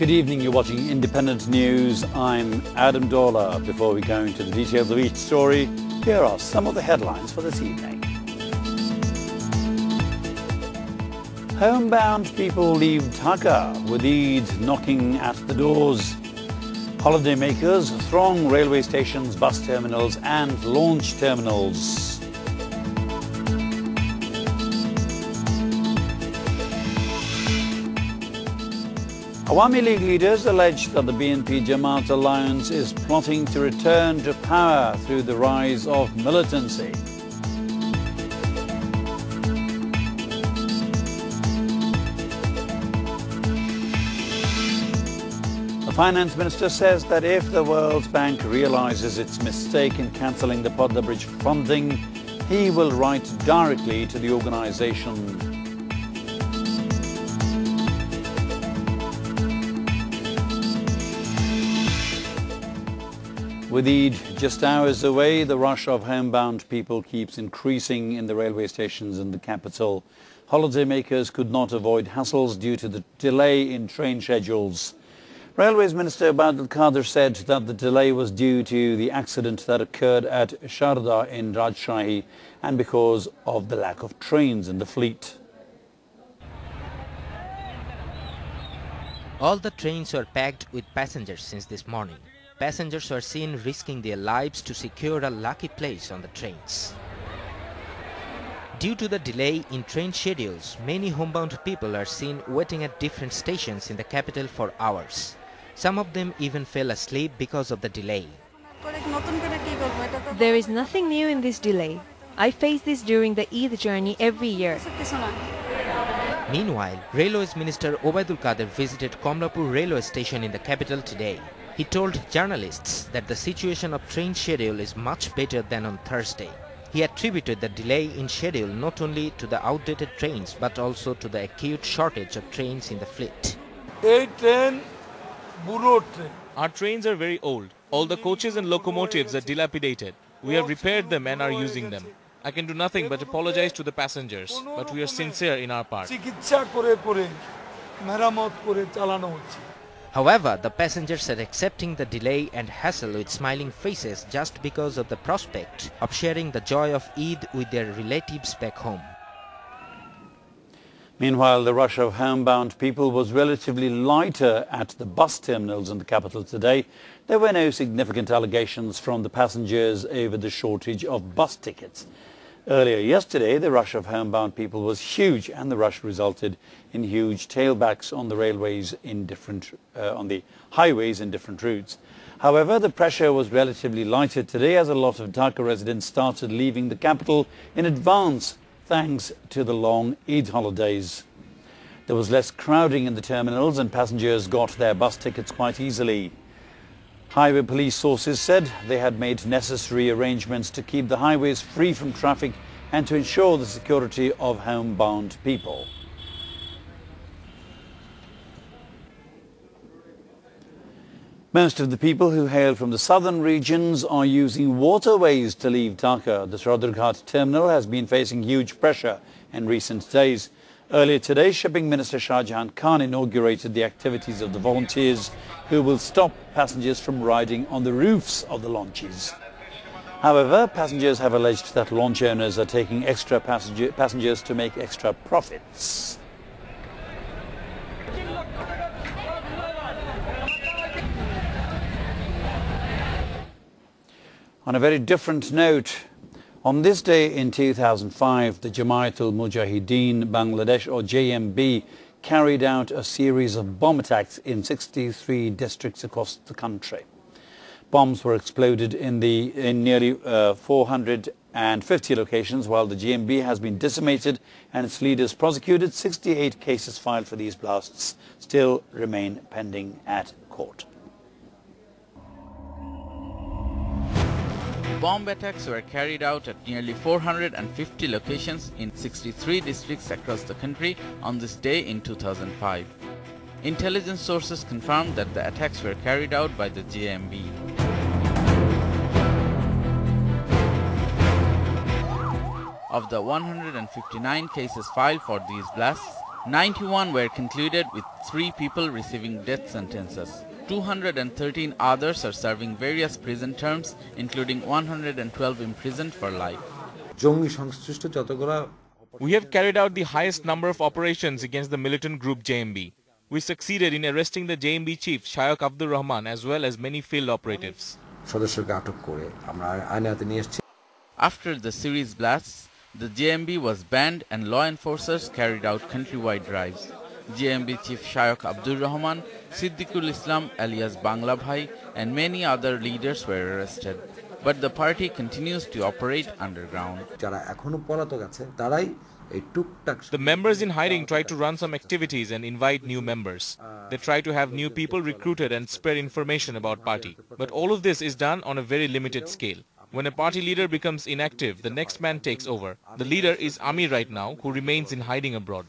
Good evening, you're watching Independent News. I'm Adam Dollar. Before we go into the details of each story, here are some of the headlines for this evening. Homebound people leave Dhaka with Eid knocking at the doors. Holidaymakers throng railway stations, bus terminals and launch terminals. Awami League leaders allege that the BNP-Jamaat alliance is plotting to return to power through the rise of militancy. The finance minister says that if the World Bank realizes its mistake in cancelling the Padma Bridge funding, he will write directly to the organisation. With Eid just hours away, the rush of homebound people keeps increasing in the railway stations in the capital. Holidaymakers could not avoid hassles due to the delay in train schedules. Railways Minister Abdul Qadir said that the delay was due to the accident that occurred at Sharda in Rajshahi and because of the lack of trains in the fleet. All the trains were packed with passengers since this morning. Passengers were seen risking their lives to secure a lucky place on the trains. Due to the delay in train schedules, many homebound people are seen waiting at different stations in the capital for hours. Some of them even fell asleep because of the delay. There is nothing new in this delay. I face this during the Eid journey every year. Meanwhile, Railways Minister Abdul Qadir visited Komlapur railway station in the capital today. He told journalists that the situation of train schedule is much better than on Thursday. He attributed the delay in schedule not only to the outdated trains but also to the acute shortage of trains in the fleet. Our trains are very old. All the coaches and locomotives are dilapidated. We have repaired them and are using them. I can do nothing but apologize to the passengers, but we are sincere in our part. However, the passengers are accepting the delay and hassle with smiling faces just because of the prospect of sharing the joy of Eid with their relatives back home. Meanwhile, the rush of homebound people was relatively lighter at the bus terminals in the capital today. There were no significant allegations from the passengers over the shortage of bus tickets. Earlier yesterday, the rush of homebound people was huge, and the rush resulted in huge tailbacks on the railways on the highways in different routes. However, the pressure was relatively lighter today as a lot of Dhaka residents started leaving the capital in advance thanks to the long Eid holidays. There was less crowding in the terminals and passengers got their bus tickets quite easily. Highway police sources said they had made necessary arrangements to keep the highways free from traffic and to ensure the security of homebound people. Most of the people who hail from the southern regions are using waterways to leave Dhaka. The Srodurghat terminal has been facing huge pressure in recent days. Earlier today, Shipping Minister Shah Jahan Khan inaugurated the activities of the volunteers who will stop passengers from riding on the roofs of the launches. However, passengers have alleged that launch owners are taking extra passengers to make extra profits. On a very different note, on this day in 2005, the Jamaat-ul-Mujahideen Bangladesh, or JMB, carried out a series of bomb attacks in 63 districts across the country. Bombs were exploded in nearly 450 locations, while the JMB has been decimated and its leaders prosecuted. 68 cases filed for these blasts still remain pending at court. Bomb attacks were carried out at nearly 450 locations in 63 districts across the country on this day in 2005. Intelligence sources confirmed that the attacks were carried out by the JMB. Of the 159 cases filed for these blasts, 91 were concluded with 3 people receiving death sentences. 213 others are serving various prison terms, including 112 imprisoned for life. We have carried out the highest number of operations against the militant group JMB. We succeeded in arresting the JMB chief Shaykh Abdur Rahman as well as many field operatives. After the series blasts, the JMB was banned and law enforcers carried out countrywide drives. JMB chief Shaykh Abdur Rahman, Siddiqul Islam alias Bangla Bhai and many other leaders were arrested. But the party continues to operate underground. The members in hiding try to run some activities and invite new members. They try to have new people recruited and spread information about party. But all of this is done on a very limited scale. When a party leader becomes inactive, the next man takes over. The leader is Ami right now, who remains in hiding abroad.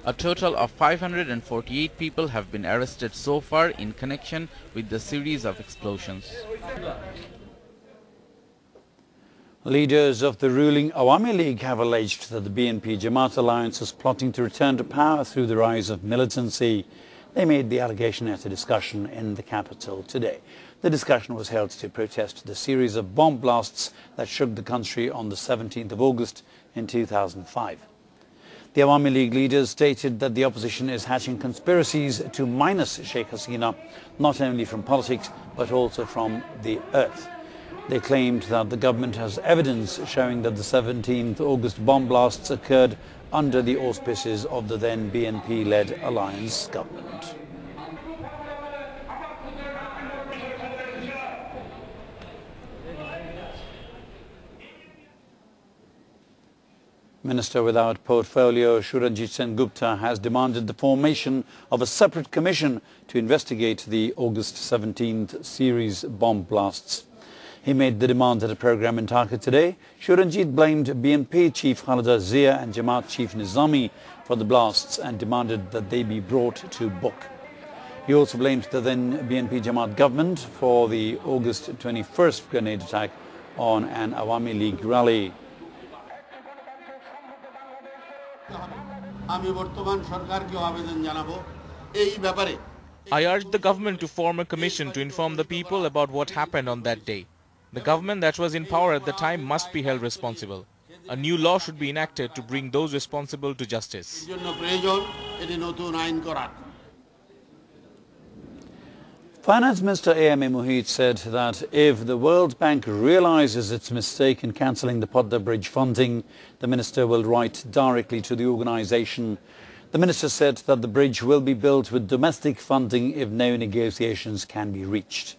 A total of 548 people have been arrested so far in connection with the series of explosions. Leaders of the ruling Awami League have alleged that the BNP-Jamaat alliance is plotting to return to power through the rise of militancy. They made the allegation at a discussion in the capital today. The discussion was held to protest the series of bomb blasts that shook the country on the 17th of August in 2005. The Awami League leaders stated that the opposition is hatching conspiracies to minus Sheikh Hasina, not only from politics but also from the earth. They claimed that the government has evidence showing that the 17th August bomb blasts occurred under the auspices of the then BNP-led alliance government. Minister without portfolio Suranjit Singh Gupta has demanded the formation of a separate commission to investigate the August 17th series bomb blasts. He made the demand at a program in Dhaka today. Suranjit blamed BNP chief Khalida Zia and Jamaat chief Nizami for the blasts and demanded that they be brought to book. He also blamed the then BNP-Jamaat government for the August 21st grenade attack on an Awami League rally. I urged the government to form a commission to inform the people about what happened on that day. The government that was in power at the time must be held responsible. A new law should be enacted to bring those responsible to justice. Finance Minister Awami Mohit said that if the World Bank realizes its mistake in cancelling the Padma Bridge funding, the minister will write directly to the organisation. The minister said that the bridge will be built with domestic funding if no negotiations can be reached.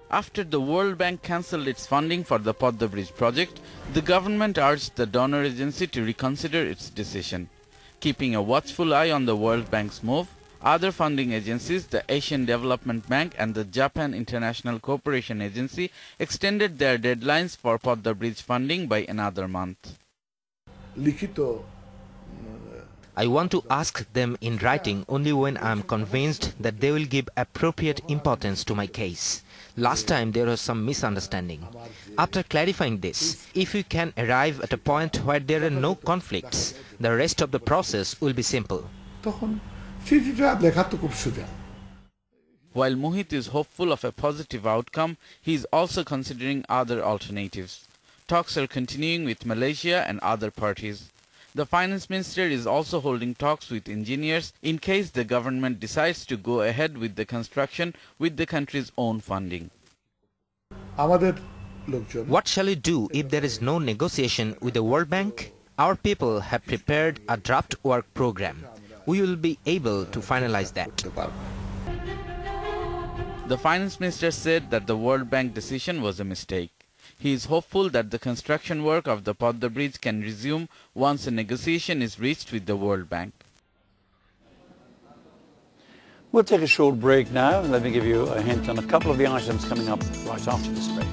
After the World Bank cancelled its funding for the Padma Bridge project, the government urged the donor agency to reconsider its decision. Keeping a watchful eye on the World Bank's move, other funding agencies, the Asian Development Bank and the Japan International Cooperation Agency, extended their deadlines for Padma Bridge funding by another month. I want to ask them in writing only when I am convinced that they will give appropriate importance to my case. Last time there was some misunderstanding. After clarifying this, if we can arrive at a point where there are no conflicts, the rest of the process will be simple. While Mohit is hopeful of a positive outcome, he is also considering other alternatives. Talks are continuing with Malaysia and other parties. The Finance Minister is also holding talks with engineers in case the government decides to go ahead with the construction with the country's own funding. What shall we do if there is no negotiation with the World Bank? Our people have prepared a draft work program. We will be able to finalize that. The Finance Minister said that the World Bank decision was a mistake. He is hopeful that the construction work of the Padma Bridge can resume once a negotiation is reached with the World Bank. We'll take a short break now. Let me give you a hint on a couple of the items coming up right after this break.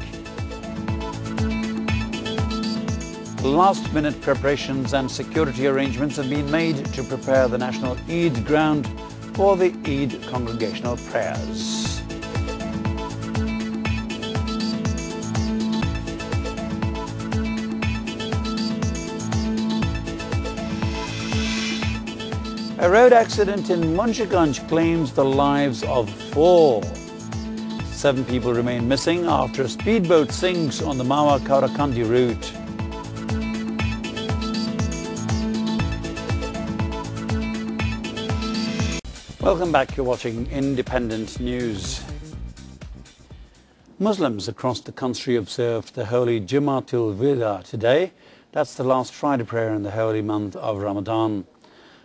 Last-minute preparations and security arrangements have been made to prepare the National Eid ground for the Eid congregational prayers. A road accident in Munshiganj claims the lives of 4. 7 people remain missing after a speedboat sinks on the Mawa-Kawrakandi route. Welcome back, you're watching Independent News. Muslims across the country observed the holy Jum'atul-Wida today. That's the last Friday prayer in the holy month of Ramadan.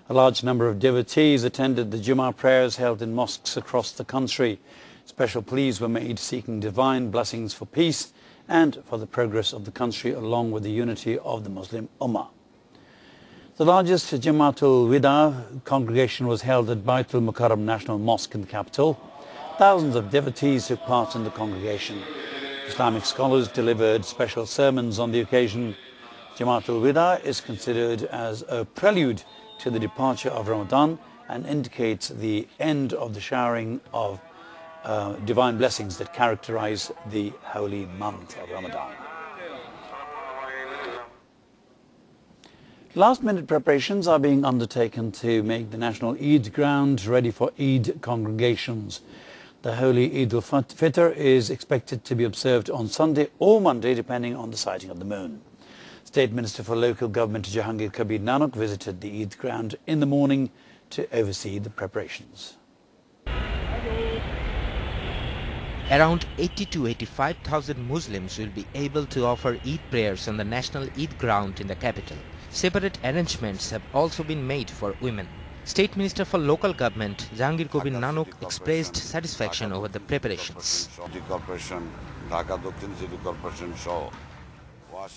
A large number of devotees attended the Jummah prayers held in mosques across the country. Special pleas were made seeking divine blessings for peace and for the progress of the country along with the unity of the Muslim Ummah. The largest Jum'atul-Wida congregation was held at Baitul Mukarram National Mosque in the capital. Thousands of devotees took part in the congregation. Islamic scholars delivered special sermons on the occasion. Jum'atul-Wida is considered as a prelude to the departure of Ramadan and indicates the end of the showering of divine blessings that characterize the holy month of Ramadan. Last-minute preparations are being undertaken to make the National Eid ground ready for Eid congregations. The holy Eid al-Fitr is expected to be observed on Sunday or Monday, depending on the sighting of the moon. State Minister for Local Government Jahangir Kabir Nanak visited the Eid ground in the morning to oversee the preparations. Around 80 to 85,000 Muslims will be able to offer Eid prayers on the National Eid ground in the capital. Separate arrangements have also been made for women. State Minister for Local Government Jahangir Kabir Nanak expressed satisfaction over the preparations.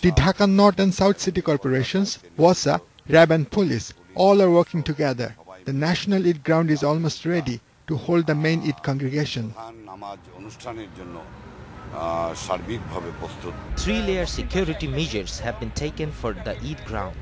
The Dhaka North and South City Corporations, WASA, RAB and Police all are working together. The National Eid ground is almost ready to hold the main Eid congregation. 3-layer security measures have been taken for the Eid ground.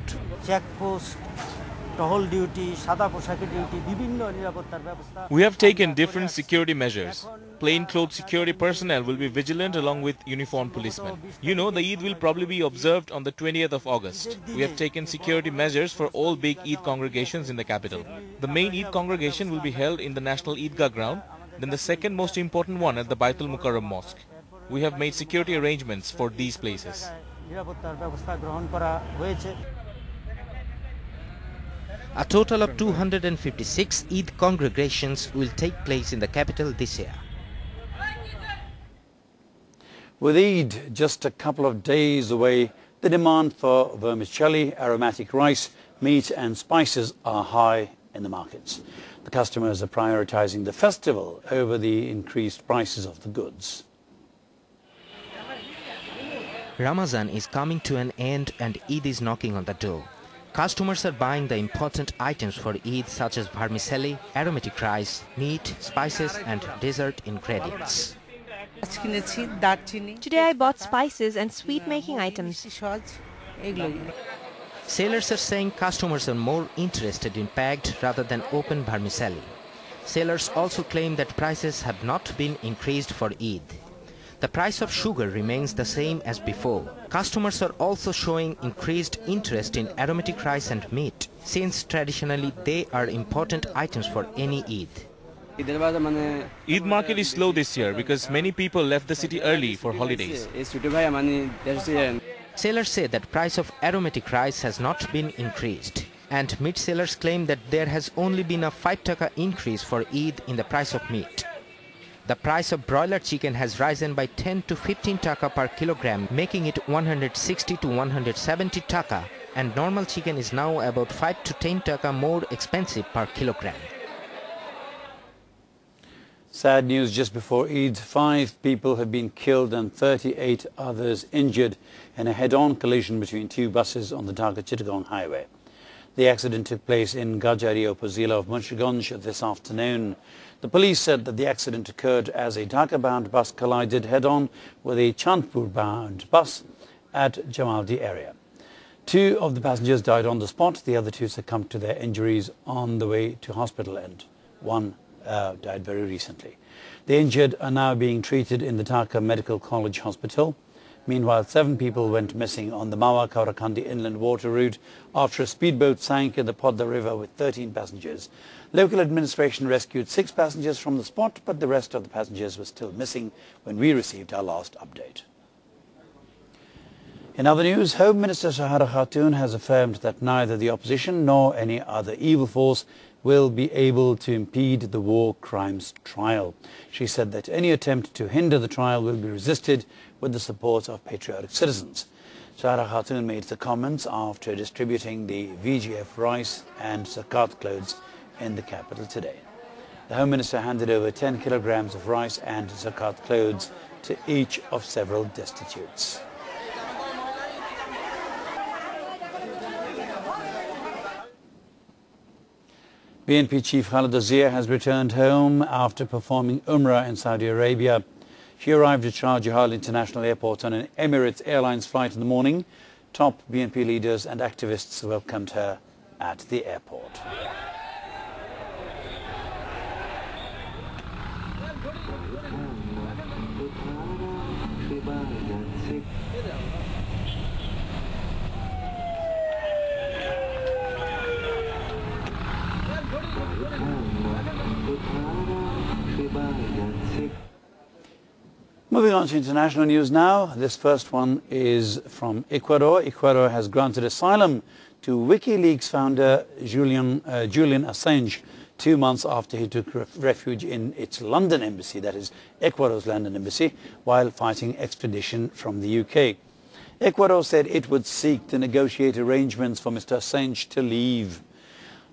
We have taken different security measures. Plainclothes security personnel will be vigilant along with uniformed policemen. You know, the Eid will probably be observed on the 20th of August. We have taken security measures for all big Eid congregations in the capital. The main Eid congregation will be held in the National Eidgah ground, then the second most important one at the Baitul Mukarram Mosque. We have made security arrangements for these places. A total of 256 Eid congregations will take place in the capital this year. With Eid just a couple of days away, the demand for vermicelli, aromatic rice, meat and spices are high in the markets. The customers are prioritizing the festival over the increased prices of the goods. Ramadan is coming to an end and Eid is knocking on the door. Customers are buying the important items for Eid such as vermicelli, aromatic rice, meat, spices and dessert ingredients. Today I bought spices and sweet-making items. Sellers are saying customers are more interested in packed rather than open vermicelli. Sellers also claim that prices have not been increased for Eid. The price of sugar remains the same as before. Customers are also showing increased interest in aromatic rice and meat, since traditionally they are important items for any Eid. Eid market is slow this year because many people left the city early for holidays. Sellers say that price of aromatic rice has not been increased. And meat sellers claim that there has only been a 5 taka increase for Eid in the price of meat. The price of broiler chicken has risen by 10 to 15 taka per kilogram, making it 160 to 170 taka, and normal chicken is now about 5 to 10 taka more expensive per kilogram. Sad news just before Eid. 5 people have been killed and 38 others injured in a head-on collision between 2 buses on the Dhaka-Chittagong highway. The accident took place in Gajari Upazila of Munshiganj this afternoon. The police said that the accident occurred as a Dhaka-bound bus collided head-on with a Chandpur-bound bus at Jamaldi area. 2 of the passengers died on the spot. The other 2 succumbed to their injuries on the way to hospital, and 1 died very recently. The injured are now being treated in the Dhaka Medical College Hospital. Meanwhile, 7 people went missing on the Mawa-Kawrakandi inland water route after a speedboat sank in the Padma River with 13 passengers. Local administration rescued 6 passengers from the spot, but the rest of the passengers were still missing when we received our last update. In other news, Home Minister Sahara Khatun has affirmed that neither the opposition nor any other evil force will be able to impede the war crimes trial. She said that any attempt to hinder the trial will be resisted with the support of patriotic citizens. Sahara Khatun made the comments after distributing the VGF rice and zakat clothes in the capital today. The Home Minister handed over 10 kilograms of rice and zakat clothes to each of several destitutes. BNP chief Khalida Zia has returned home after performing Umrah in Saudi Arabia. She arrived at Sharjah International Airport on an Emirates Airlines flight in the morning. Top BNP leaders and activists welcomed her at the airport. Moving on to international news now. This first one is from Ecuador. Ecuador has granted asylum to WikiLeaks founder Julian Assange 2 months after he took refuge in its London embassy, that is Ecuador's London embassy, while fighting extradition from the UK. Ecuador said it would seek to negotiate arrangements for Mr. Assange to leave.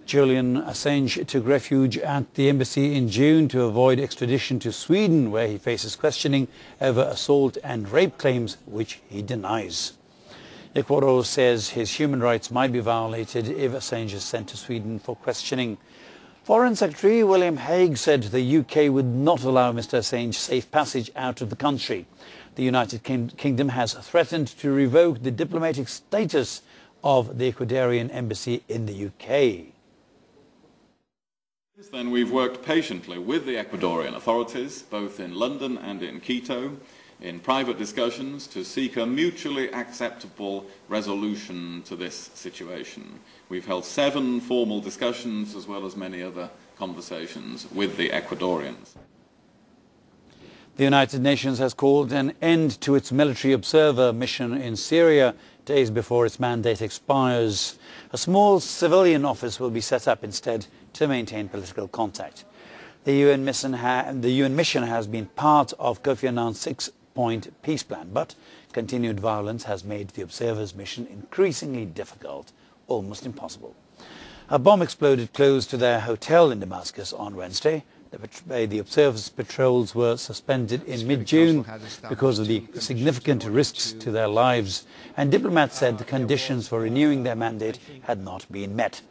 Julian Assange took refuge at the embassy in June to avoid extradition to Sweden, where he faces questioning over assault and rape claims, which he denies. Ecuador says his human rights might be violated if Assange is sent to Sweden for questioning. Foreign Secretary William Hague said the UK would not allow Mr. Assange safe passage out of the country. The United Kingdom has threatened to revoke the diplomatic status of the Ecuadorian embassy in the UK. Since then, we've worked patiently with the Ecuadorian authorities, both in London and in Quito, in private discussions to seek a mutually acceptable resolution to this situation. We've held 7 formal discussions as well as many other conversations with the Ecuadorians. The United Nations has called an end to its military observer mission in Syria days before its mandate expires. A small civilian office will be set up instead to maintain political contact. The UN mission has been part of Kofi Annan's 6-point peace plan, but continued violence has made the observers' mission increasingly difficult, almost impossible. A bomb exploded close to their hotel in Damascus on Wednesday. The observers' patrols were suspended in mid-June because of the significant risks to their lives, and diplomats said the conditions for renewing their mandate had not been met.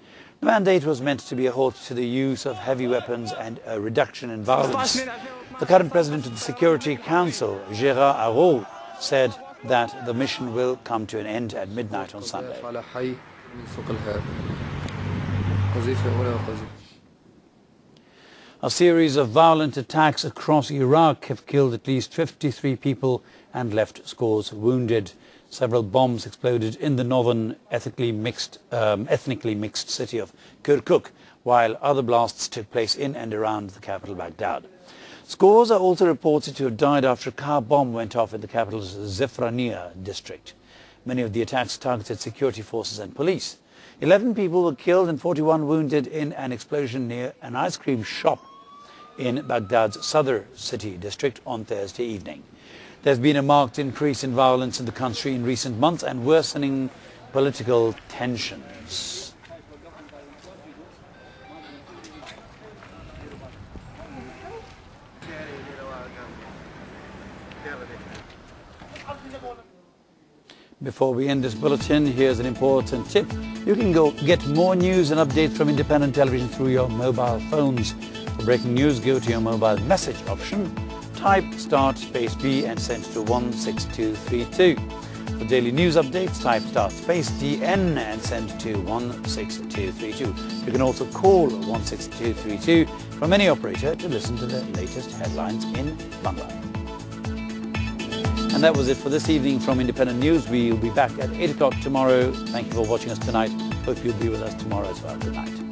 The mandate was meant to be a halt to the use of heavy weapons and a reduction in violence. The current president of the Security Council, Gérard Araud, said that the mission will come to an end at midnight on Sunday. A series of violent attacks across Iraq have killed at least 53 people and left scores wounded. Several bombs exploded in the northern ethnically mixed city of Kirkuk, while other blasts took place in and around the capital Baghdad. Scores are also reported to have died after a car bomb went off in the capital's Zefrania district. Many of the attacks targeted security forces and police. 11 people were killed and 41 wounded in an explosion near an ice cream shop in Baghdad's Sadr city district on Thursday evening. There's been a marked increase in violence in the country in recent months and worsening political tensions. Before we end this bulletin, here's an important tip. You can go get more news and updates from independent television through your mobile phones. For breaking news, go to your mobile message option, type start space B and send to 16232. For daily news updates, type start space DN and send to 16232. You can also call 16232 from any operator to listen to the latest headlines in Bangla. And that was it for this evening from Independent News. We'll be back at 8 o'clock tomorrow. Thank you for watching us tonight. Hope you'll be with us tomorrow as well. Good night.